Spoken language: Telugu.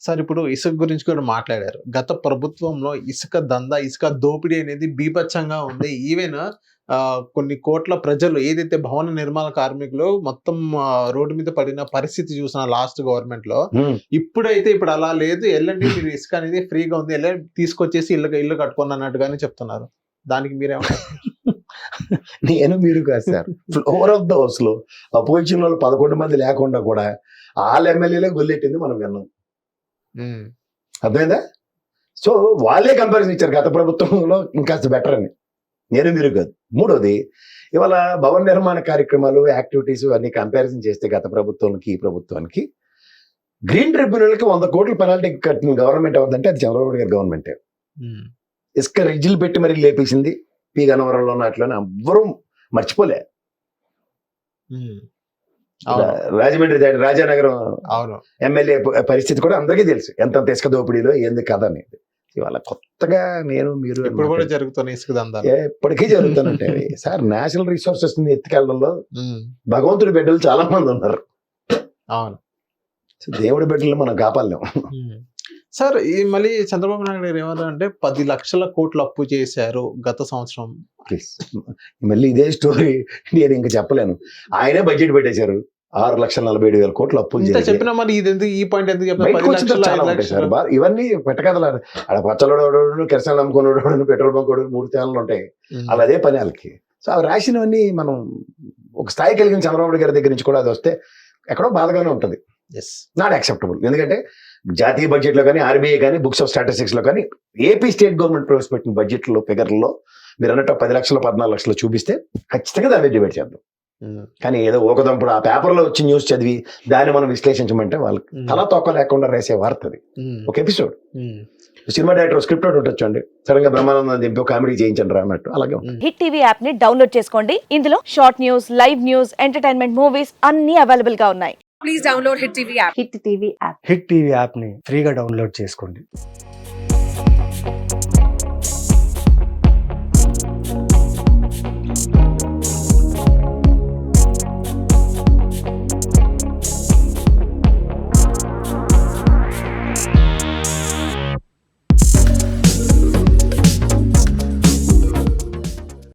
సార్ ఇప్పుడు ఇసుక గురించి కూడా మాట్లాడారు. గత ప్రభుత్వంలో ఇసుక దందా, ఇసుక దోపిడీ అనేది బీభత్సంగా ఉంది. ఈవెన్ కొన్ని కోట్ల ప్రజలు ఏదైతే భవన నిర్మాణ కార్మికులు మొత్తం రోడ్డు మీద పడిన పరిస్థితి చూసిన లాస్ట్ గవర్నమెంట్‌లో. ఇప్పుడైతే ఇప్పుడు అలా లేదు. ఎళ్ళండి మీరు ఇసుక అనేది ఫ్రీగా ఉంది. ఎళ్ళండి తీసుకొచ్చేసి ఇల్లు కట్టుకోండి అన్నట్టుగానే చెప్తున్నారు. దానికి మీరేమంటారు? నేను మీరు కాదు సార్. ఫ్లోర్ ఆఫ్ ద హౌస్‌లో అపోజిషన్ వాళ్ళు 11 మంది లేకుండా కూడా ఆల్ ఎమ్మెల్యేలే గొల్లెట్టింది మనం విన్నాం. అర్థమైందా? సో వాళ్ళే కంపారిజన్ ఇచ్చారు గత ప్రభుత్వంలో ఇంకాస్త బెటర్ అని. నేను మీరు కాదు. మూడోది, ఇవాళ భవన నిర్మాణ కార్యక్రమాలు, యాక్టివిటీస్ అన్ని కంపారిజన్ చేస్తే గత ప్రభుత్వానికి ఈ ప్రభుత్వానికి గ్రీన్ ట్రిబ్యునల్కి 100 కోట్ల పెనాల్టీ కట్టిన గవర్నమెంట్ అవుతుందంటే అది చంద్రబాబు గారి గవర్నమెంటే. ఇసుక రిజ్జులు పెట్టి మరీ లేపేసింది పి గన్నవరంలో అట్లనే ఎవ్వరూ మర్చిపోలే. రాజమండ్రి రాజానగరం ఎమ్మెల్యే పరిస్థితి కూడా అందరికీ తెలుసు, ఎంత ఇసుక దోపిడీలో ఏంది కథ అనేది. ఇవాళ కొత్తగా నేను మీరు ఎప్పటికీ జరుగుతానంటే సార్, నేషనల్ రిసోర్సెస్ ని ఎత్తుకెళ్ళడంలో భగవంతుడి బిడ్డలు చాలా మంది ఉన్నారు. అవును, దేవుడి బిడ్డలు మనం కాపాడలేము. సార్ ఈ మళ్ళీ చంద్రబాబు నాయుడు గారు ఏమన్నారంటే 10 లక్షల కోట్లు అప్పు చేశారు గత సంవత్సరం. ప్లీజ్ మళ్ళీ ఇదే స్టోరీ నేను ఇంకా చెప్పలేను. ఆయనే బడ్జెట్ పెట్టేశారు 6,47,000 కోట్లు అప్పులు చెప్పినా మరి ఇది ఎందుకు, ఈ పాయింట్ ఎందుకు చెప్పారు? ఇవన్నీ పెట్టకదలు. ఆడ పచ్చలోడు, కిరసనాలు అమ్ముకున్నాడు, పెట్రోల్ బంక్ 3 ఛానళ్ళు ఉంటాయి. అలా అదే పని వాళ్ళకి. సో అవి రాసినవన్నీ మనం ఒక స్థాయి కలిగిన చంద్రబాబు గారి దగ్గర నుంచి కూడా అది వస్తే ఎక్కడో బాధగానే ఉంటుంది. Not acceptable. ఎందుకంటే జాతీయ బడ్జెట్ లో కానీ, ఆర్బీఐ కానీ, బుక్స్ ఆఫ్ స్టాటిస్టిక్స్ లో కానీ, ఏపీ స్టేట్ గవర్నమెంట్ ప్రవేశపెట్టిన బడ్జెట్లో ఫిగర్లో మీరు అన్నట్టు 10 లక్షలు 14 లక్షలు చూపిస్తే ఖచ్చితంగా దాన్ని డిబేట్ చేద్దాం. కానీ ఏదో ఒకదంపుడు ఆ పేపర్లో వచ్చి న్యూస్ చదివి దాన్ని మనం విశ్లేషించమంటే వాళ్ళకి తల తొక్క లేకుండా రాసే వార్త అది. ఒక ఎపిసోడ్ సినిమా డైరెక్టర్ స్క్రిప్ట్ ఉండొచ్చు అండి, సడన్ గా బ్రహ్మానందం దింపి కామెడీ చేయించండి రా అన్నట్టు. అలాగే హిట్ టీవీ యాప్ ని డౌన్లోడ్ చేసుకోండి. ఇందులో short news, live news, entertainment movies అన్ని అవైలబుల్ గా ఉన్నాయి. Please download hit TV app. Hit TV app ని ఫ్రీగా డౌన్లోడ్ చేసుకోండి.